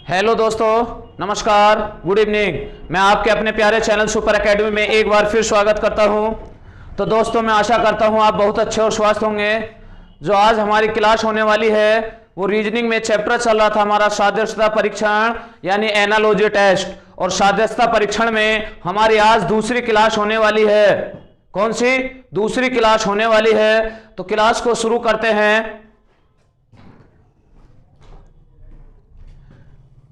Hello दोस्तों, नमस्कार, good evening. मैं आपके अपने प्यारे चैनल सुपर एकेडमी में एक बार फिर स्वागत करता हूं। तो दोस्तों, मैं आशा करता हूं आप बहुत अच्छे और स्वस्थ होंगे। जो आज हमारी क्लास होने वाली है वो रीजनिंग में चैप्टर चल रहा था हमारा सादृश्यता परीक्षण यानी एनालॉजी टेस्ट, और सादृश्यता परीक्षण में हमारी आज दूसरी क्लास होने वाली है। कौन सी दूसरी क्लास होने वाली है? तो क्लास को शुरू करते हैं।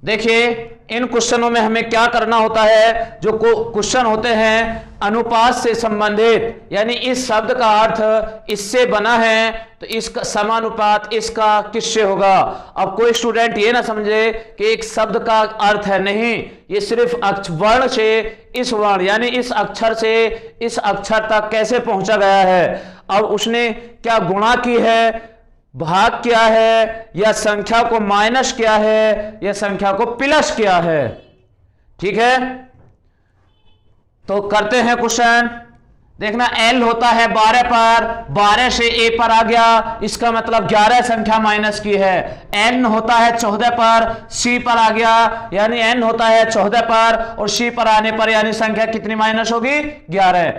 देखिए, इन क्वेश्चनों में हमें क्या करना होता है। जो क्वेश्चन होते हैं अनुपात से संबंधित, यानी इस शब्द का अर्थ इससे बना है तो इसका समानुपात इसका किससे होगा। अब कोई स्टूडेंट ये ना समझे कि एक शब्द का अर्थ है, नहीं, ये सिर्फ वर्ण से इस वर्ण यानी इस अक्षर से इस अक्षर तक कैसे पहुंचा गया है। अब उसने क्या गुणा की है, भाग किया है, या संख्या को माइनस किया है, या संख्या को प्लस किया है। ठीक है, तो करते हैं क्वेश्चन। देखना, L होता है 12 पर, 12 से A पर आ गया, इसका मतलब 11 संख्या माइनस की है। N होता है 14 पर, C पर आ गया, यानी N होता है 14 पर और C पर आने पर यानी संख्या कितनी माइनस होगी? 11।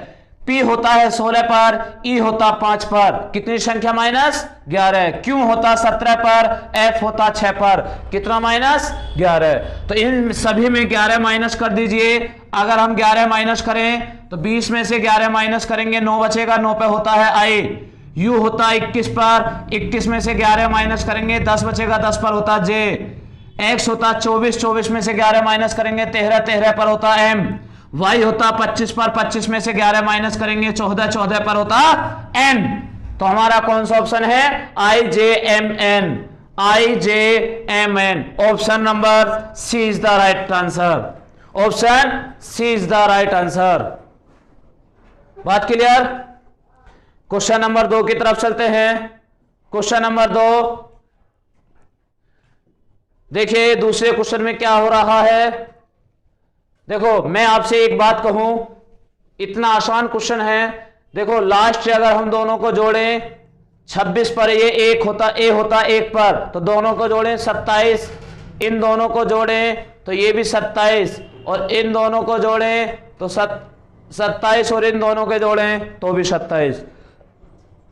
P होता है 16 पर, E होता 5 पर, कितनी संख्या माइनस? 11। Q होता 17 पर, F होता 6 पर, कितना माइनस? 11। तो इन सभी में 11 माइनस कर दीजिए। अगर हम 11 माइनस करें तो 20 में से 11 माइनस करेंगे, 9 बचेगा, 9 पे होता है I। U होता 21 पर, 21 में से 11 माइनस करेंगे, 10 बचेगा, 10 पर होता J। X होता 24, 24 में से 11 माइनस करेंगे, 13, 13 पर होता M। Y होता 25 पर, 25 में से 11 माइनस करेंगे, 14, 14 पर होता N। तो हमारा कौन सा ऑप्शन है? IJMN। IJMN, option number C is the right answer. Option C is the right answer. बात क्लियर? क्वेश्चन नंबर 2 की तरफ चलते हैं। क्वेश्चन नंबर 2 देखिए, दूसरे क्वेश्चन में क्या हो रहा है। देखो, मैं आपसे एक बात कहूं, इतना आसान क्वेश्चन है। देखो, लास्ट से अगर हम दोनों को जोड़ें, 26 पर ये एक होता, A होता 1 पर, तो दोनों को जोड़ें 27। इन दोनों को जोड़ें तो ये भी 27, और इन दोनों को जोड़ें तो 27, और इन दोनों के जोड़ें तो भी 27।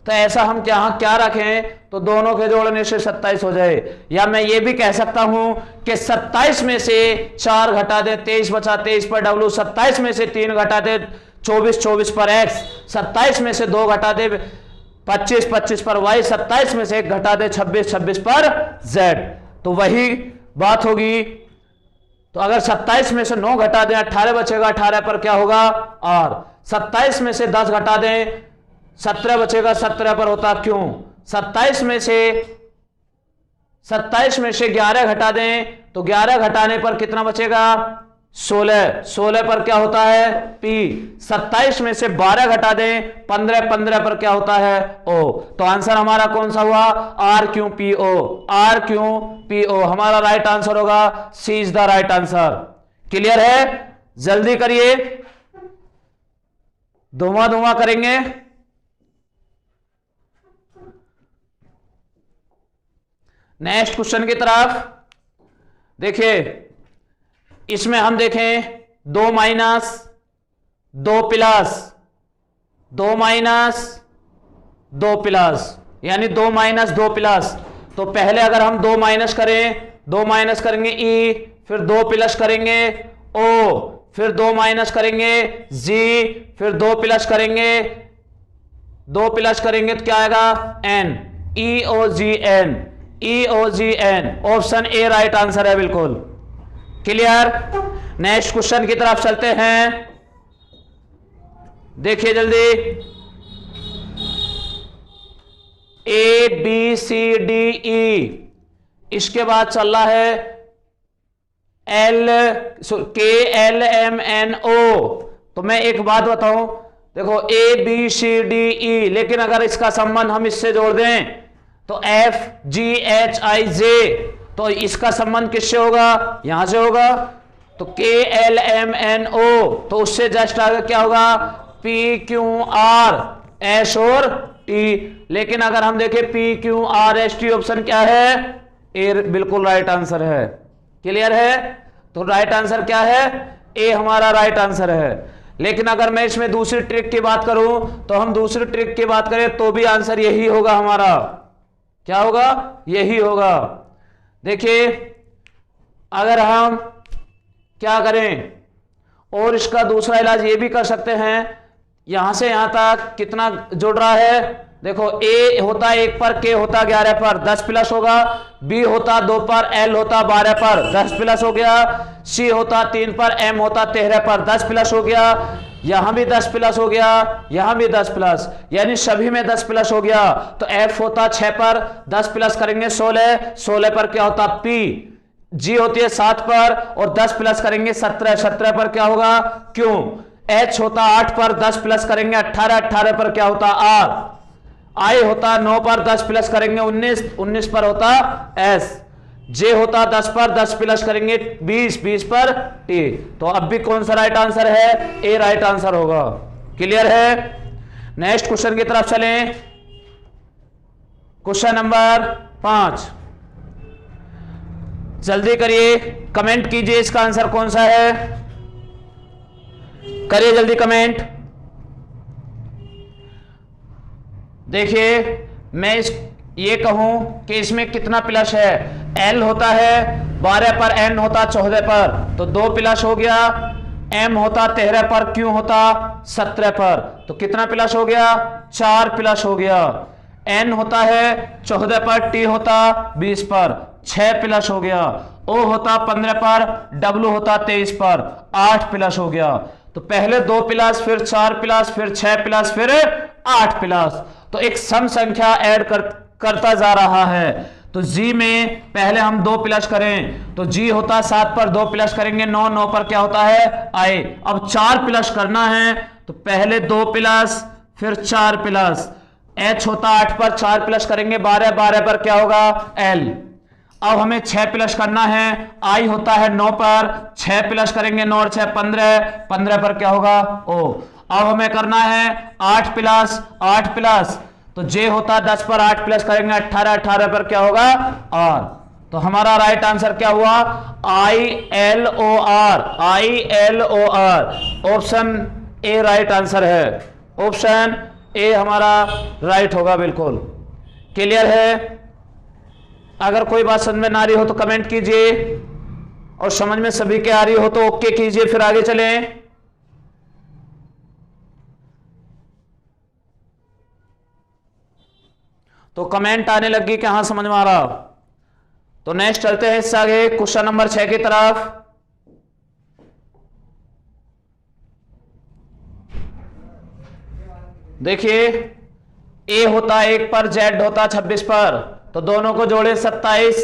तो ऐसा हम क्या रखें तो दोनों के जोड़ने से 27 हो जाए। या मैं ये भी कह सकता हूं कि 27 में से 4 घटा दे, 23 बचा, 23 पर W। 27 में से 3 घटा दे, 24, 24 पर X। 27 में से 2 घटा दे, 25, 25 पर Y। 27 में से 1 घटा दे, 26, 26 पर Z। तो वही बात होगी। तो अगर 27 में से 9 घटा दें, 18 बचेगा, 18 पर क्या होगा? R। 27 में से 10 घटा दें, 17 बचेगा, 17 पर होता क्यों? 27 में से 11 घटा दें तो 11 घटाने पर कितना बचेगा? 16। 16 पर क्या होता है? P। 27 में से 12 घटा दें, 15, 15 पर क्या होता है? O। तो आंसर हमारा कौन सा हुआ? R क्यों PO। R क्यों PO, हमारा राइट आंसर होगा C is the right answer. Clear है? जल्दी करिए, धुआं धुआं करेंगे। नेक्स्ट क्वेश्चन की तरफ देखिए, इसमें हम देखें 2 माइनस 2 प्लस 2 माइनस 2 प्लस, यानी 2 माइनस 2 प्लस। तो पहले अगर हम 2 माइनस करें, 2 माइनस करेंगे E, फिर 2 प्लस करेंगे O, फिर 2 माइनस करेंगे G, फिर 2 प्लस करेंगे, 2 प्लस करेंगे तो क्या आएगा? N। EOGN, EOGN, option A right answer है, बिल्कुल क्लियर। नेक्स्ट क्वेश्चन की तरफ चलते हैं। देखिए जल्दी, ABCDE, इसके बाद चल रहा है KLMNO। तो मैं एक बात बताऊं, देखो ABCDE, लेकिन अगर इसका संबंध हम इससे जोड़ दें तो FGHIJ, तो इसका संबंध किससे होगा? यहां से होगा। तो KLMNO, तो उससे जस्ट आगे क्या होगा? PQRS और T। लेकिन अगर हम देखें PQRST, ऑप्शन क्या है? ए बिल्कुल राइट आंसर है। क्लियर है? तो राइट आंसर क्या है? ए हमारा राइट आंसर है। लेकिन अगर मैं इसमें दूसरी ट्रिक की बात करूं तो हम दूसरी ट्रिक की बात करें तो भी आंसर यही होगा हमारा। क्या होगा? यही होगा। देखिए अगर हम क्या करें, और इसका दूसरा इलाज ये भी कर सकते हैं, यहां से यहां तक कितना जुड़ रहा है, देखो ए होता 1 पर, के होता 11 पर, 10 प्लस होगा, बी होता 2 पर, एल होता 12 पर, 10 प्लस हो गया, सी होता 3 पर, एम होता 13 पर, 10 प्लस हो गया, यहां भी 10 प्लस हो गया, यहां भी 10 प्लस, यानी सभी में 10 प्लस हो गया। तो एफ होता 6 पर, 10 प्लस करेंगे 16, 16 पर क्या होता पी, जी होती है 7 पर और 10 प्लस करेंगे 17, 17 पर क्या होगा क्यों, एच होता 8 पर, 10 प्लस करेंगे 18, 18 पर क्या होता आर, आई होता 9 पर, 10 प्लस करेंगे 19, 19 पर होता एस, जे होता 10 पर, 10 प्लस करेंगे 20, 20 पर टी। तो अब भी कौन सा राइट आंसर है? ए राइट आंसर होगा। क्लियर है? नेक्स्ट क्वेश्चन की तरफ चलें। क्वेश्चन नंबर 5, जल्दी करिए, कमेंट कीजिए इसका आंसर कौन सा है, करिए जल्दी कमेंट। देखिए मैं ये कहूं कि इसमें कितना प्लस है, एल होता है 12 पर, एन होता 14 पर, तो 2 प्लस हो गया, एम होता 13 पर, क्यू होता 17 पर, तो कितना प्लस हो गया? 4 प्लस हो गया। एन होता है 14 पर, टी होता 20 पर, 6 प्लस हो गया, ओ होता 15 पर, डब्ल्यू होता 23 पर, 8 प्लस हो गया। तो पहले 2 प्लस, फिर 4 प्लस, फिर 6 प्लस, फिर 8 प्लस, तो एक सम संख्या ऐड करता जा रहा है। तो जी में पहले हम 2 प्लस करें तो जी होता 7 पर, 2 प्लस करेंगे 9, 9 पर क्या होता है आई। अब 4 प्लस करना है तो पहले 2 प्लस फिर 4 प्लस, एच होता 8 पर, 4 प्लस करेंगे 12, 12 पर क्या होगा एल। अब हमें 6 प्लस करना है, आई होता है 9 पर, 6 प्लस करेंगे 9 और 6 15, 15 पर क्या होगा ओ। अब हमें करना है 8 प्लस, 8 प्लस, तो जे होता 10 पर, 8 प्लस करेंगे 18, 18 पर क्या होगा आर। तो हमारा राइट आंसर क्या हुआ? I L O R, I L O R. Option A right answer है, ऑप्शन ए हमारा राइट होगा बिल्कुल। क्लियर है? अगर कोई बात समझ में ना आ रही हो तो कमेंट कीजिए, और समझ में सभी के आ रही हो तो ओके कीजिए, फिर आगे चलें। तो कमेंट आने लगी कि हाँ समझ में आ रहा। तो नेक्स्ट चलते हैं इससे आगे क्वेश्चन नंबर 6 की तरफ। देखिए ए होता 1 पर, जेड होता 26 पर, तो दोनों को जोड़े 27,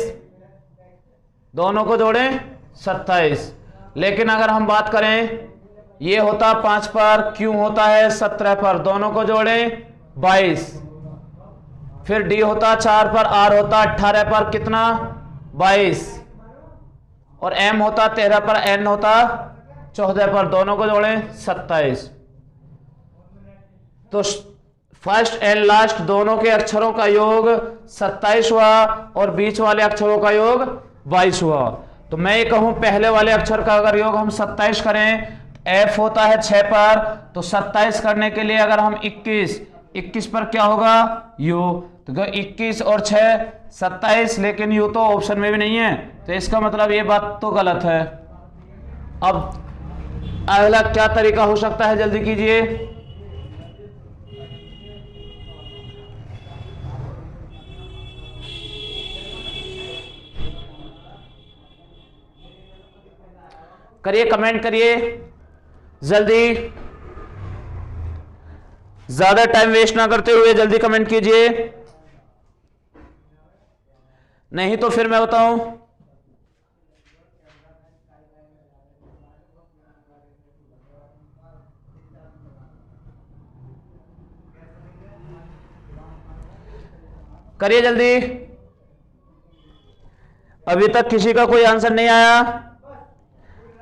दोनों को जोड़े 27। लेकिन अगर हम बात करें ये होता 5 पर, क्यू होता है 17 पर, दोनों को जोड़े 22, फिर डी होता 4 पर, आर होता 18 पर, कितना 22, और एम होता 13 पर, एन होता 14 पर, दोनों को जोड़े 27। तो फर्स्ट एंड लास्ट दोनों के अक्षरों का योग 27 हुआ और बीच वाले अक्षरों का योग 22 हुआ। तो मैं ये कहूं पहले वाले अक्षर का अगर योग हम 27 करें, एफ होता है 6 पर, तो 27 करने के लिए अगर हम 21 पर क्या होगा यू, तो 21 और 6 27, लेकिन यू तो ऑप्शन में भी नहीं है, तो इसका मतलब ये बात तो गलत है। अब अगला क्या तरीका हो सकता है, जल्दी कीजिए। करिए, कमेंट करिए जल्दी, ज्यादा टाइम वेस्ट ना करते हुए जल्दी कमेंट कीजिए, नहीं तो फिर मैं बताऊं। करिए जल्दी, अभी तक किसी का कोई आंसर नहीं आया।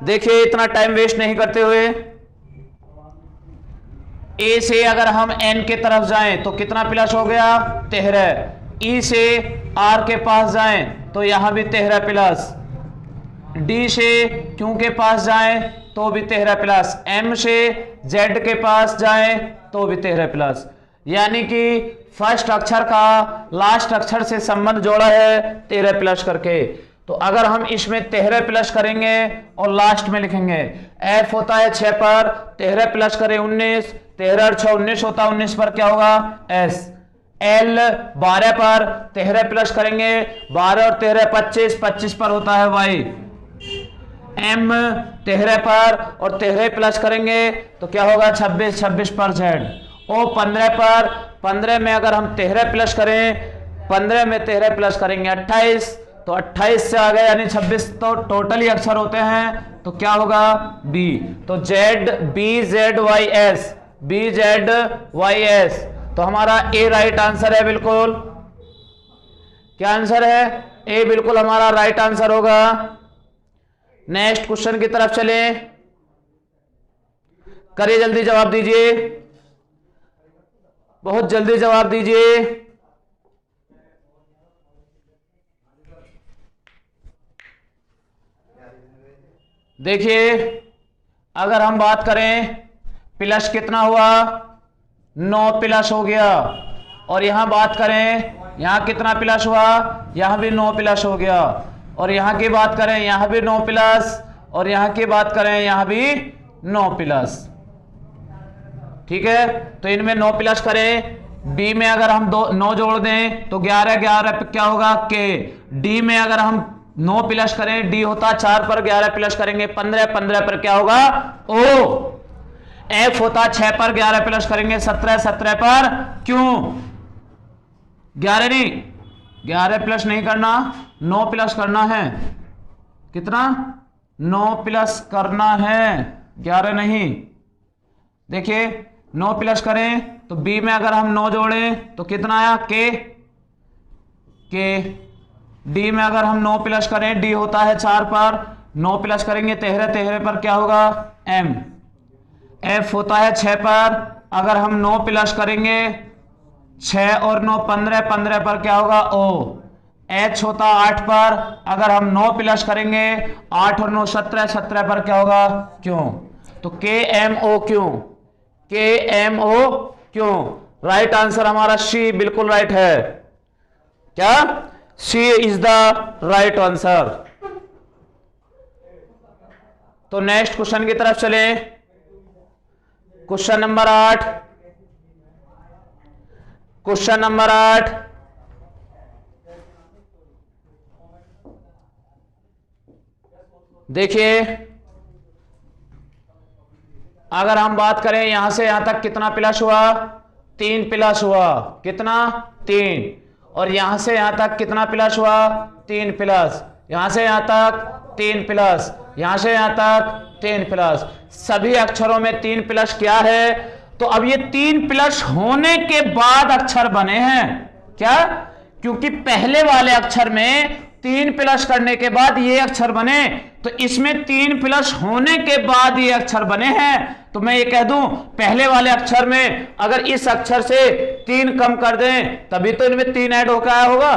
देखिए इतना टाइम वेस्ट नहीं करते हुए, ए से अगर हम एन के तरफ जाएं तो कितना प्लस हो गया 13, ई से आर के पास जाएं तो यहां भी 13 प्लस, डी से क्यू के पास जाएं तो भी 13 प्लस, एम से जेड के पास जाएं तो भी 13 प्लस। यानी कि फर्स्ट अक्षर का लास्ट अक्षर से संबंध जोड़ा है 13 प्लस करके। तो अगर हम इसमें 13 प्लस करेंगे और लास्ट में लिखेंगे एफ होता है 6 पर, 13 प्लस करें 19, 13 और 6 19 होता है, 19 पर क्या होगा एस। एल 12 पर 13 प्लस करेंगे, 12 और 13 25, 25 पर होता है वाई। एम 13 पर और 13 प्लस करेंगे तो क्या होगा 26, 26 पर जेड। ओ 15 पर, 15 में अगर हम 13 प्लस करें, 15 में 13 प्लस करेंगे 28, तो 28 से आ गए यानी 26, तो टोटली अक्षर होते हैं तो क्या होगा बी। तो Z B Z Y S, B Z Y S, तो हमारा ए राइट आंसर है बिल्कुल। क्या आंसर है ए, बिल्कुल हमारा राइट आंसर होगा। नेक्स्ट क्वेश्चन की तरफ चले, करिए जल्दी जवाब दीजिए, बहुत जल्दी जवाब दीजिए। देखिए अगर हम बात करें प्लस कितना हुआ 9 प्लस हो गया, और यहां बात करें यहां कितना प्लस हुआ, यहां भी 9 प्लस हो गया, और यहां की बात करें यहां भी 9 प्लस, और यहां की बात करें यहां भी 9 प्लस। ठीक है, तो इनमें 9 प्लस करें। बी में अगर हम 9 जोड़ दें तो 11, 11 पे क्या होगा के। डी में अगर हम 9 प्लस करें, डी होता 4 पर, 11 प्लस करेंगे 15, 15 पर क्या होगा ओ। एफ होता 6 पर, 11 प्लस करेंगे 17, 17 पर क्यों 11 नहीं, 11 प्लस नहीं करना, 9 प्लस करना है। कितना 9 प्लस करना है, 11 नहीं। देखिए 9 प्लस करें तो बी में अगर हम 9 जोड़ें तो कितना आया के। डी में अगर हम 9 प्लस करें, डी होता है 4 पर, 9 प्लस करेंगे 13, 13 पर क्या होगा एम। एफ होता है 6 पर, अगर हम 9 प्लस करेंगे 6 और 9 15, 15 पर क्या होगा ओ। एच होता 8 पर, अगर हम 9 प्लस करेंगे 8 और 9 17, 17 पर क्या होगा क्यों। तो के एम ओ क्यों, के एम ओ क्यों। राइट आंसर हमारा सी बिल्कुल राइट है। क्या सी इज द राइट आंसर। तो नेक्स्ट क्वेश्चन की तरफ चले, क्वेश्चन नंबर 8। क्वेश्चन नंबर 8 देखिए अगर हम बात करें यहां से यहां तक कितना प्लस हुआ 3 प्लस हुआ, कितना 3, और यहां से यहां तक कितना प्लस हुआ 3 प्लस, यहां से यहां तक 3 प्लस, यहां से यहां तक 3 प्लस। सभी अक्षरों में 3 प्लस क्या है, तो अब ये 3 प्लस होने के बाद अक्षर बने हैं। क्या, क्योंकि पहले वाले अक्षर में 3 प्लस करने के बाद ये अक्षर बने, तो इसमें 3 प्लस होने के बाद ये अक्षर बने हैं। तो मैं ये कह दूं पहले वाले अक्षर में अगर इस अक्षर से 3 कम कर दें तभी तो इनमें 3 ऐड होकर आया होगा।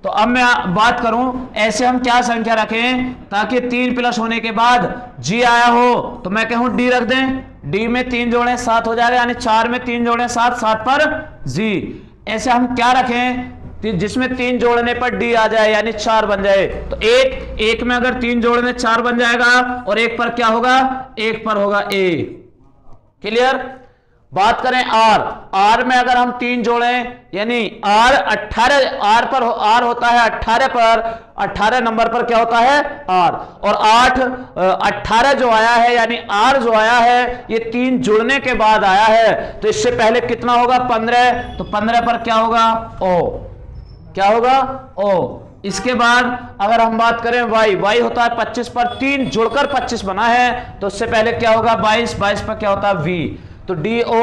तो अब मैं बात करूं ऐसे हम क्या संख्या रखें ताकि 3 प्लस होने के बाद जी आया हो, तो मैं कहूं डी रख दें, डी में 3 जोड़े 7 हो जाएगा, यानी 4 में 3 जोड़े 7, 7 पर जी। ऐसे हम क्या रखें जिसमें 3 जोड़ने पर डी आ जाए यानी 4 बन जाए। तो एक में अगर 3 जोड़ने 4 बन जाएगा, और एक पर क्या होगा, एक पर होगा ए। क्लियर। बात करें आर, आर में अगर हम 3 जोड़ें यानी आर 18, आर पर आर होता है 18 पर, 18 नंबर पर क्या होता है आर, और 8 18 जो आया है यानी आर जो आया है ये 3 जुड़ने के बाद आया है, तो इससे पहले कितना होगा 15, तो 15 पर क्या होगा ओ, क्या होगा ओ। इसके बाद अगर हम बात करें वाई, वाई होता है 25 पर, 3 जुड़कर 25 बना है, तो उससे पहले क्या होगा 22, 22 पर क्या होता है वी। तो D O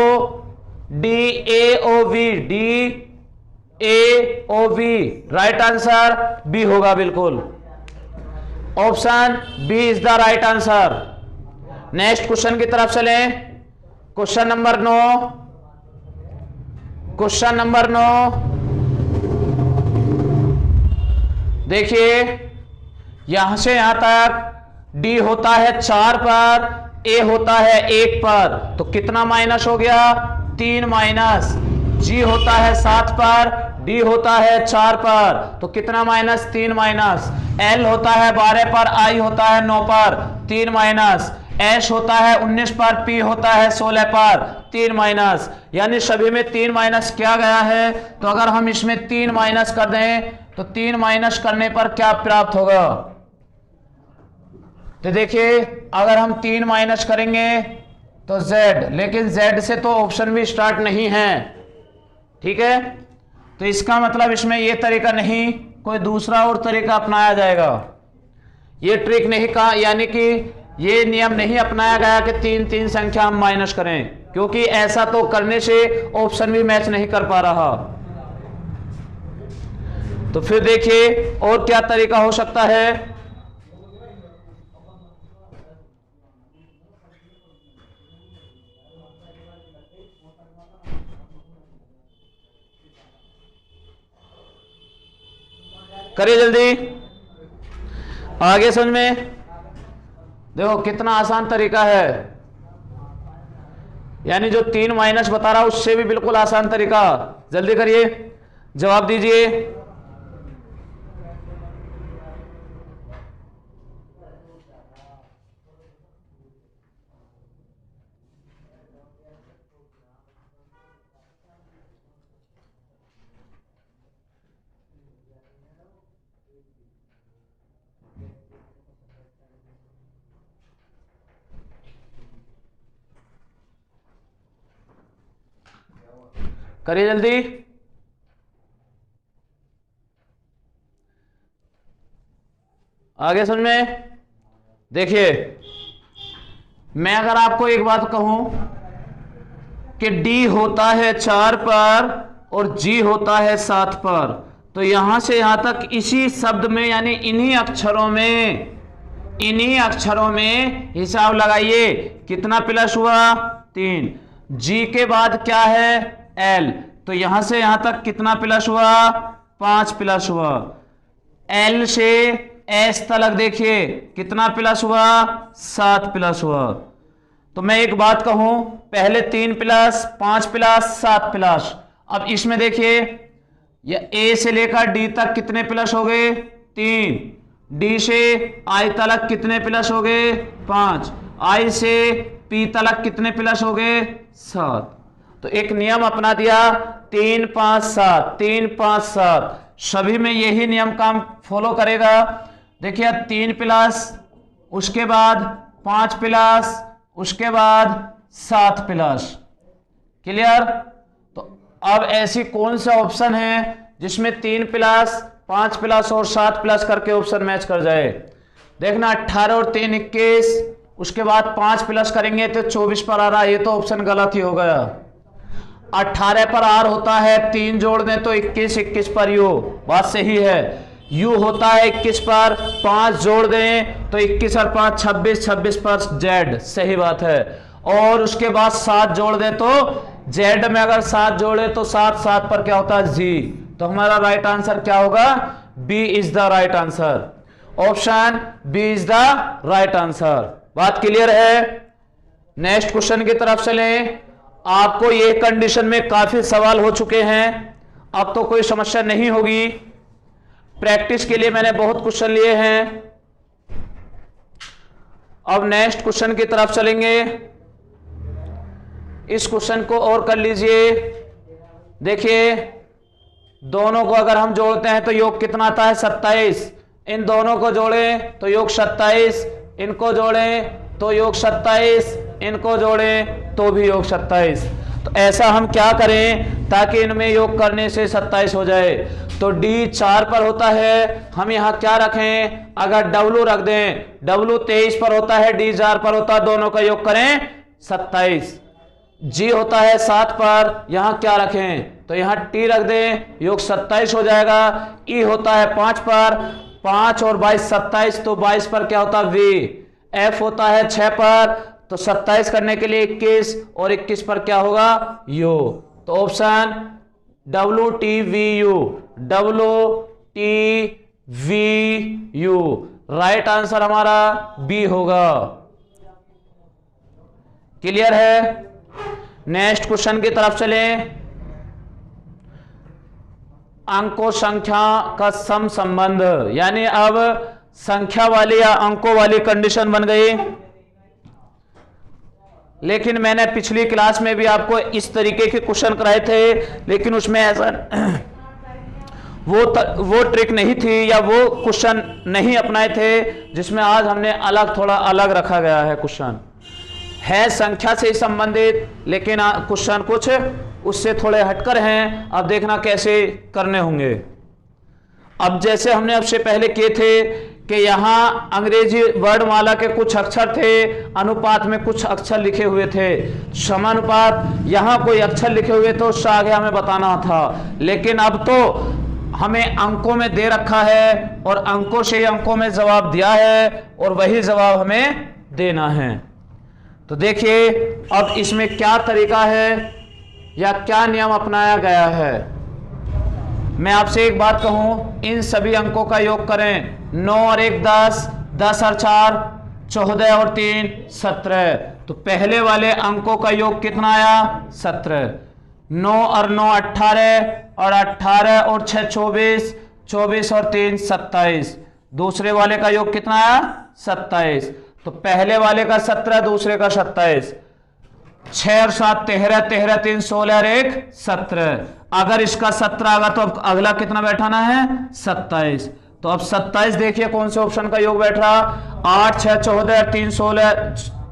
D A O V, D A O V, right answer B होगा बिल्कुल। Option B is the right answer. Next question की तरफ चलें, क्वेश्चन नंबर 9। क्वेश्चन नंबर 9 देखिए यहां से यहां तक डी होता है 4 पर, ए होता है 1 पर, तो कितना माइनस हो गया 3 माइनस, जी होता है 7 पर, डी होता है 4 पर, तो कितना माइनस 3 माइनस, एल होता है 12 पर, आई होता है 9 पर, 3 माइनस, एस होता है 19 पर, पी होता है 16 पर, 3 माइनस, यानी सभी में 3 माइनस किया गया है। तो अगर हम इसमें 3 माइनस कर दें तो 3 माइनस करने पर क्या प्राप्त होगा, तो देखिए अगर हम 3 माइनस करेंगे तो z, लेकिन z से तो ऑप्शन भी स्टार्ट नहीं है, ठीक है, तो इसका मतलब इसमें यह तरीका नहीं, कोई दूसरा और तरीका अपनाया जाएगा। ये ट्रिक नहीं कहा, यानी कि ये नियम नहीं अपनाया गया कि 3 संख्या हम माइनस करें, क्योंकि ऐसा तो करने से ऑप्शन भी मैच नहीं कर पा रहा। तो फिर देखिए और क्या तरीका हो सकता है। करिए जल्दी, आगे समझ में, देखो कितना आसान तरीका है, यानी जो 3 माइनस बता रहा उससे भी बिल्कुल आसान तरीका। जल्दी करिए, जवाब दीजिए। करिए जल्दी, आगे समझ में। देखिए मैं अगर आपको एक बात कहूं कि D होता है 4 पर और G होता है 7 पर, तो यहां से यहां तक इसी शब्द में, यानी इन्हीं अक्षरों में हिसाब लगाइए, कितना प्लस हुआ 3, G के बाद क्या है L, तो यहां से यहां तक कितना प्लस हुआ 5 प्लस हुआ, L से S तक देखिए कितना प्लस हुआ 7 प्लस हुआ। तो मैं एक बात कहूं, पहले 3 प्लस 5 प्लस 7 प्लस, अब इसमें देखिए ये A से लेकर D तक कितने प्लस हो गए 3, D से I तक कितने प्लस हो गए 5, I से P तक कितने प्लस हो गए 7। तो एक नियम अपना दिया 3 5 7, 3 5 7, सभी में यही नियम काम फॉलो करेगा। देखिए 3 प्लस, उसके बाद 5 प्लस, उसके बाद 7 प्लस, क्लियर। तो अब ऐसी कौन सा ऑप्शन है जिसमें 3 प्लस 5 प्लस और 7 प्लस करके ऑप्शन मैच कर जाए। देखना 18 और 3 21, उसके बाद 5 प्लस करेंगे तो 24 पर आ रहा है, ये तो ऑप्शन गलत ही हो गया। 18 पर R होता है, 3 जोड़ दें तो 21, 21 पर U, बात सही है। U होता है 21 पर, 5 जोड़ दें तो 21 और 5 26, 26 पर Z, सही बात है। और उसके बाद 7 जोड़ दें तो Z में अगर 7 जोड़े तो 7, 7 पर क्या होता है G, तो हमारा राइट आंसर क्या होगा, B is the right answer, option B is the right answer. बात क्लियर है। नेक्स्ट क्वेश्चन की तरफ चले। आपको ये कंडीशन में काफी सवाल हो चुके हैं, अब तो कोई समस्या नहीं होगी। प्रैक्टिस के लिए मैंने बहुत क्वेश्चन लिए हैं। अब नेक्स्ट क्वेश्चन की तरफ चलेंगे। इस क्वेश्चन को और कर लीजिए। देखिए दोनों को अगर हम जोड़ते हैं तो योग कितना आता है 27, इन दोनों को जोड़ें तो योग 27, इनको जोड़ें तो योग 27, इनको जोड़ें तो भी योग 27। तो ऐसा हम क्या करें ताकि इनमें योग करने से 27 हो जाए। तो D 4 पर होता है, हम यहां क्या रखें, अगर W रख दें, W 23 पर होता है, D 4 पर होता है, दोनों का योग करें 27। G होता है 7 पर, यहां क्या रखें, तो यहां T रख दें, योग 27 हो जाएगा। E होता है 5 पर, 5 और 22 27, तो 22 पर क्या होता है V। F होता है 6 पर, तो 27 करने के लिए 21 और 21 पर क्या होगा U। तो option WTVU, WTVU right answer हमारा बी होगा। क्लियर है? नेक्स्ट क्वेश्चन की तरफ चलें। अंकों संख्या का सम संबंध, यानी अब संख्या वाली या अंकों वाली कंडीशन बन गई। लेकिन मैंने पिछली क्लास में भी आपको इस तरीके के क्वेश्चन कराए थे, लेकिन उसमें ऐसा वो ट्रिक नहीं थी या वो क्वेश्चन नहीं अपनाए थे, जिसमें आज हमने थोड़ा अलग रखा गया है। क्वेश्चन है संख्या से संबंधित, लेकिन क्वेश्चन कुछ उससे थोड़े हटकर हैं। अब देखना कैसे करने होंगे। अब जैसे हमने आपसे पहले किए थे कि यहाँ अंग्रेजी वर्णमाला के कुछ अक्षर थे, अनुपात में कुछ अक्षर लिखे हुए थे, समानुपात, यहाँ कोई अक्षर लिखे हुए तो उससे आगे हमें बताना था। लेकिन अब तो हमें अंकों में दे रखा है और अंकों से अंकों में जवाब दिया है और वही जवाब हमें देना है। तो देखिए अब इसमें क्या तरीका है या क्या नियम अपनाया गया है। मैं आपसे एक बात कहूं, इन सभी अंकों का योग करें। 9 और 1 10, 10 और 4 14 और 3 17। तो पहले वाले अंकों का योग कितना आया? 17। 9 और 9 18 और 18 और 6 24, 24 और 3 27। दूसरे वाले का योग कितना आया? 27। तो पहले वाले का 17, दूसरे का 27। 6 और 7 13, 13 3 16 और 1 17। अगर इसका 17 आगा तो अब अगला कितना बैठाना है? 27। तो अब 27 देखिए कौन से ऑप्शन का योग बैठ रहा? 8 6 14 और 3 16,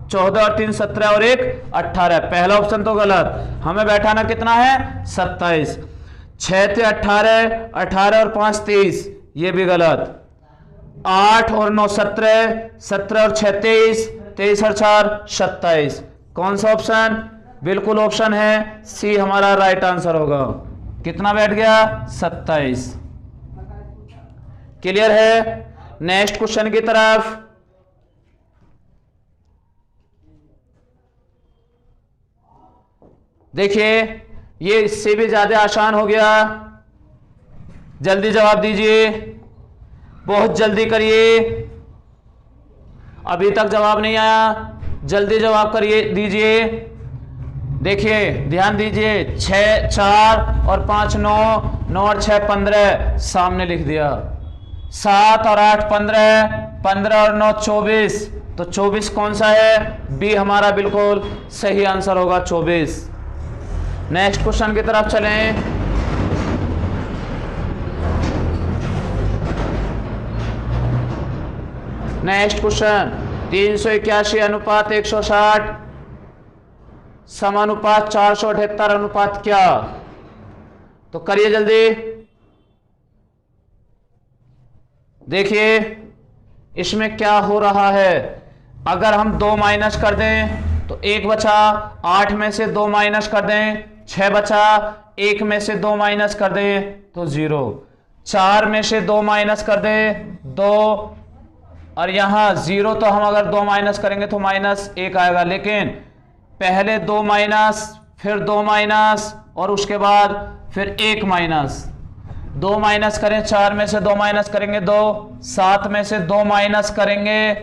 14 और 3 17 और 1 18। पहला ऑप्शन तो गलत, हमें बैठाना कितना है? 27। 6 थे 18, 18 और 5 30, ये भी गलत। 8 और 9 17, 17 और 6 23, 23 और 4 27। कौन सा ऑप्शन? बिल्कुल ऑप्शन है सी हमारा राइट आंसर होगा। कितना बैठ गया? 27। क्लियर है? नेक्स्ट क्वेश्चन की तरफ। देखिए ये इससे भी ज्यादा आसान हो गया। जल्दी जवाब दीजिए, बहुत जल्दी करिए। अभी तक जवाब नहीं आया, जल्दी जवाब करिए दीजिए। देखिए ध्यान दीजिए, 6 4 और 5 9, 9 और 6 15, सामने लिख दिया। 7 और 8 15, 15 और 9 24। तो 24 कौन सा है? बी हमारा बिल्कुल सही आंसर होगा 24। नेक्स्ट क्वेश्चन की तरफ चलें। नेक्स्ट क्वेश्चन, 381 अनुपात 160 समानुपात 478 अनुपात क्या? तो करिए जल्दी। देखिए इसमें क्या हो रहा है। अगर हम 2 माइनस कर दें तो 1 बचा, 8 में से 2 माइनस कर दें 6 बचा, 1 में से 2 माइनस कर दें तो 0, 4 में से 2 माइनस कर दें 2, और यहां 0 तो हम अगर 2 माइनस करेंगे तो -1 आएगा। लेकिन पहले 2 माइनस, फिर 2 माइनस और उसके बाद फिर 1 माइनस। 2 माइनस करें, 4 में से 2 माइनस करेंगे 2, 7 में से 2 माइनस करेंगे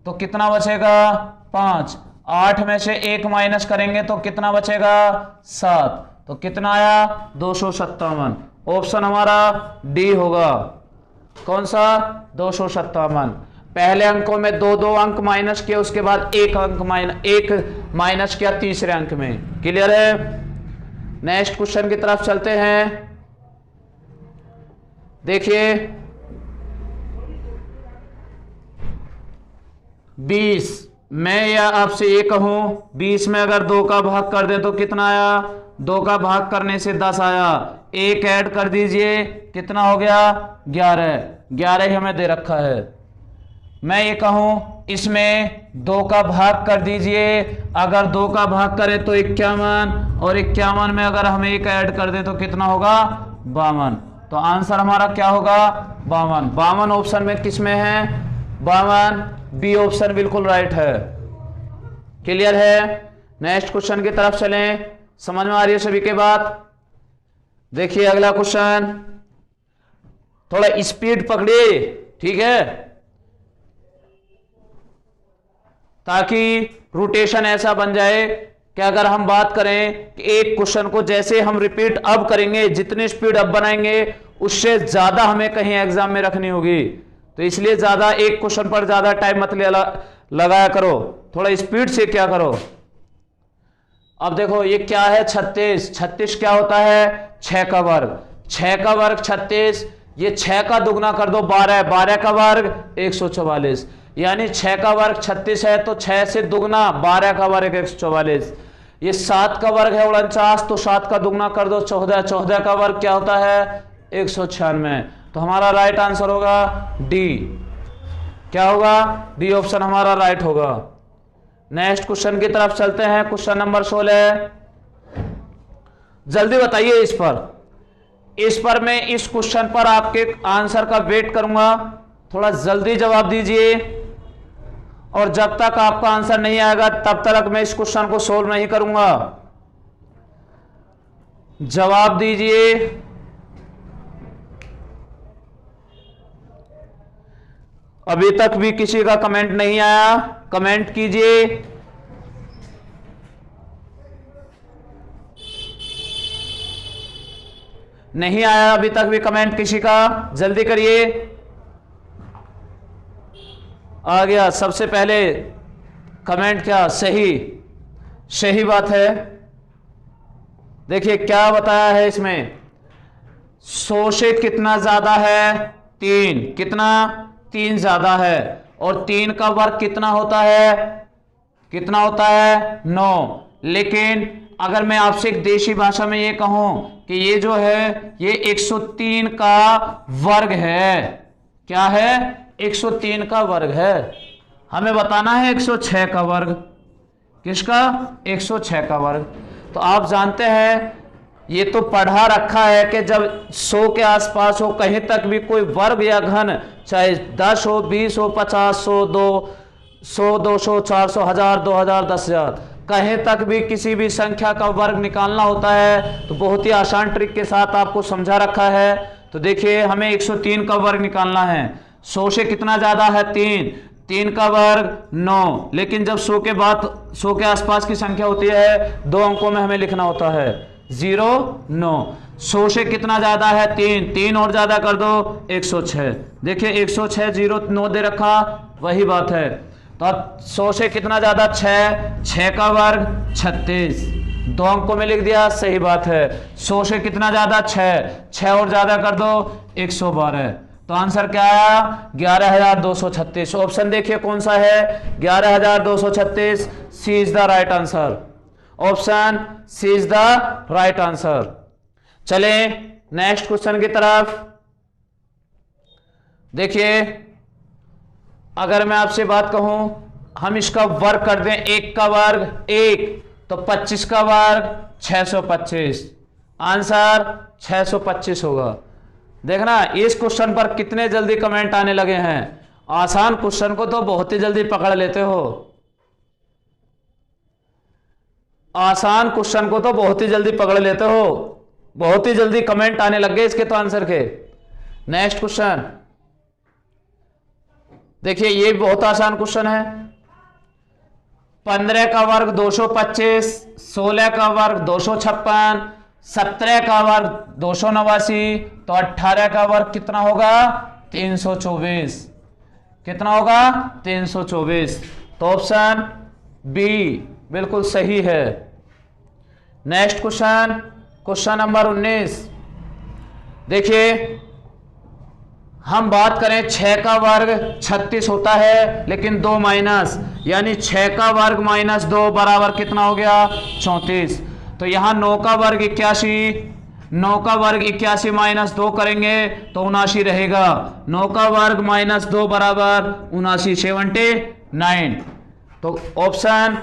तो कितना बचेगा? 5, 8 में से 1 माइनस करेंगे तो कितना बचेगा? 7। तो कितना आया? 257। ऑप्शन हमारा डी होगा। कौन सा? 257। पहले अंकों में 2 अंक माइनस किए, उसके बाद 1 अंक माइनस किया तीसरे अंक में। क्लियर है? नेक्स्ट क्वेश्चन की तरफ चलते हैं। देखिए 20, मैं या आपसे ये कहूं 20 में अगर 2 का भाग कर दें तो कितना आया? 2 का भाग करने से 10 आया। 1 ऐड कर दीजिए, कितना हो गया? 11। 11 ही हमें दे रखा है। मैं ये कहूं इसमें 2 का भाग कर दीजिए, अगर 2 का भाग करें तो 51, और 51 में अगर हम 1 ऐड कर दें तो कितना होगा? 52। तो आंसर हमारा क्या होगा? 52। 52 ऑप्शन में किस में है? 52, बी ऑप्शन बिल्कुल राइट है। क्लियर है? नेक्स्ट क्वेश्चन की तरफ चलें। समझ में आ रही है सभी के बात? देखिए अगला क्वेश्चन, थोड़ा स्पीड पकड़िए, ठीक है? ताकि रोटेशन ऐसा बन जाए कि अगर हम बात करें कि एक क्वेश्चन को जैसे हम रिपीट अब करेंगे, जितनी स्पीड अब बनाएंगे उससे ज्यादा हमें कहीं एग्जाम में रखनी होगी, तो इसलिए ज्यादा एक क्वेश्चन पर ज्यादा टाइम मत लगाया करो, थोड़ा स्पीड से क्या करो। अब देखो ये क्या है 36, 36 क्या होता है 6 का वर्ग, 6 का वर्ग 36, ये 6 का दुगना कर दो 12, 12 का वर्ग 144, यानी 6 का वर्ग 36 है तो 6 से दुगना 12 का वर्ग 144। ये 7 का वर्ग है 49, तो 7 का दुगना कर दो 14, 14 का वर्ग क्या होता है 196। तो हमारा राइट आंसर होगा डी। क्या होगा डी ऑप्शन हमारा राइट होगा। नेक्स्ट क्वेश्चन की तरफ चलते हैं, क्वेश्चन नंबर 16। जल्दी बताइए इस पर मैं इस क्वेश्चन पर आपके आंसर का वेट करूंगा, थोड़ा जल्दी जवाब दीजिए, और जब तक आपका आंसर नहीं आएगा तब तक मैं इस क्वेश्चन को सोल्व नहीं करूंगा। जवाब दीजिए। अभी तक भी किसी का कमेंट नहीं आया, कमेंट कीजिए। नहीं आया अभी तक भी कमेंट किसी का, जल्दी करिए। आ गया सबसे पहले कमेंट, क्या सही, सही बात है। देखिए क्या बताया है इसमें, 100 से कितना ज्यादा है 3, कितना 3 ज्यादा है, और 3 का वर्ग कितना होता है 9। लेकिन अगर मैं आपसे एक देशी भाषा में ये कहूं कि ये जो है ये 103 का वर्ग है, क्या है 103 का वर्ग है, हमें बताना है 106 का वर्ग, किसका 106 का वर्ग। तो आप जानते हैं ये तो पढ़ा रखा है कि जब 100 के आसपास हो, कहीं तक भी कोई वर्ग या घन, चाहे 10 हो 20 हो 50 100 200 400 1000 2000 10000, कहीं तक भी किसी भी संख्या का वर्ग निकालना होता है तो बहुत ही आसान ट्रिक के साथ आपको समझा रखा है। तो देखिए हमें 103 का वर्ग निकालना है, 100 से कितना ज्यादा है 3 का वर्ग 9, लेकिन जब 100 के बाद 100 के आसपास की संख्या होती है 2 अंकों में हमें लिखना होता है 0 9। 100 से कितना ज्यादा है 3 और ज्यादा कर दो 106। देखिए 106 0 9 दे रखा, वही बात है। तो अब 100 से कितना ज्यादा 6 का वर्ग 36, 2 अंकों में लिख दिया, सही बात है। 100 से कितना ज्यादा 6 और ज्यादा कर दो 112। तो आंसर क्या आया 11236। ऑप्शन देखिए कौन सा है 11236, C is the right answer. Option C is the right answer. चले नेक्स्ट क्वेश्चन की तरफ। देखिए अगर मैं आपसे बात कहूं हम इसका वर्ग कर दें, 1 का वर्ग 1 तो 25 का वर्ग 625, आंसर 625 होगा। देखना इस क्वेश्चन पर कितने जल्दी कमेंट आने लगे हैं, आसान क्वेश्चन को तो बहुत ही जल्दी पकड़ लेते हो, आसान क्वेश्चन को तो बहुत ही जल्दी पकड़ लेते हो, बहुत ही जल्दी कमेंट आने लग गए इसके तो आंसर के। नेक्स्ट क्वेश्चन देखिए ये बहुत आसान क्वेश्चन है। 15 का वर्ग 225, 16 का वर्ग 256, 17 का वर्ग 289, तो 18 का वर्ग कितना होगा 324, कितना होगा 324। तो ऑप्शन बी बिल्कुल सही है। Next question, question number 19। देखिए हम बात करें 6 का वर्ग 36 होता है, लेकिन 2 माइनस, यानी 6 का वर्ग माइनस 2 बराबर कितना हो गया 34। तो यहां 9 का वर्ग 81, 9 का वर्ग 81 माइनस 2 करेंगे तो 79 रहेगा। 9 का वर्ग माइनस 2 बराबर 79, 79। तो ऑप्शन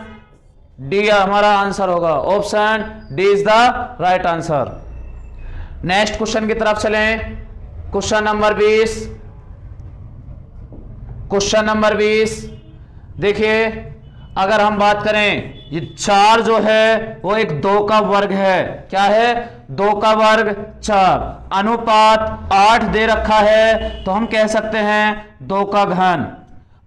डी हमारा आंसर होगा, option D is the right answer. Next question की तरफ चलें, क्वेश्चन नंबर 20। क्वेश्चन नंबर 20 देखिए अगर हम बात करें ये 4 जो है वो एक 2 का वर्ग है, क्या है 2 का वर्ग 4, अनुपात 8 दे रखा है, तो हम कह सकते हैं 2 का घन।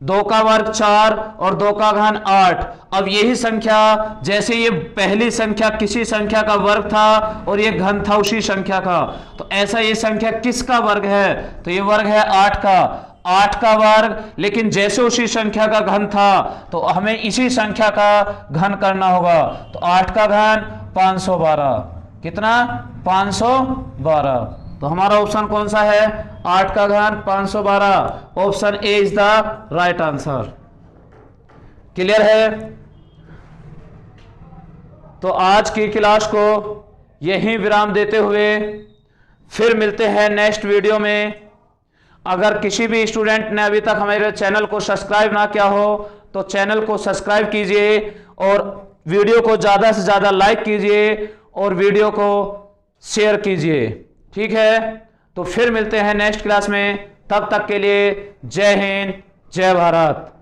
2 का वर्ग 4 और 2 का घन 8। अब यही संख्या, जैसे ये पहली संख्या किसी संख्या का वर्ग था और ये घन था उसी संख्या का, तो ऐसा ये संख्या किसका वर्ग है? तो ये वर्ग है 8 का, 8 का वर्ग, लेकिन जैसे उसी संख्या का घन था तो हमें इसी संख्या का घन करना होगा। तो 8 का घन 512, कितना? 512। तो हमारा ऑप्शन कौन सा है? 8 का घन 512। Option A is the right answer. Clear है? तो आज की क्लास को यहीं विराम देते हुए फिर मिलते हैं नेक्स्ट वीडियो में। अगर किसी भी स्टूडेंट ने अभी तक हमारे चैनल को सब्सक्राइब ना किया हो तो चैनल को सब्सक्राइब कीजिए और वीडियो को ज़्यादा से ज़्यादा लाइक कीजिए और वीडियो को शेयर कीजिए। ठीक है, तो फिर मिलते हैं नेक्स्ट क्लास में। तब तक के लिए जय हिंद, जय भारत।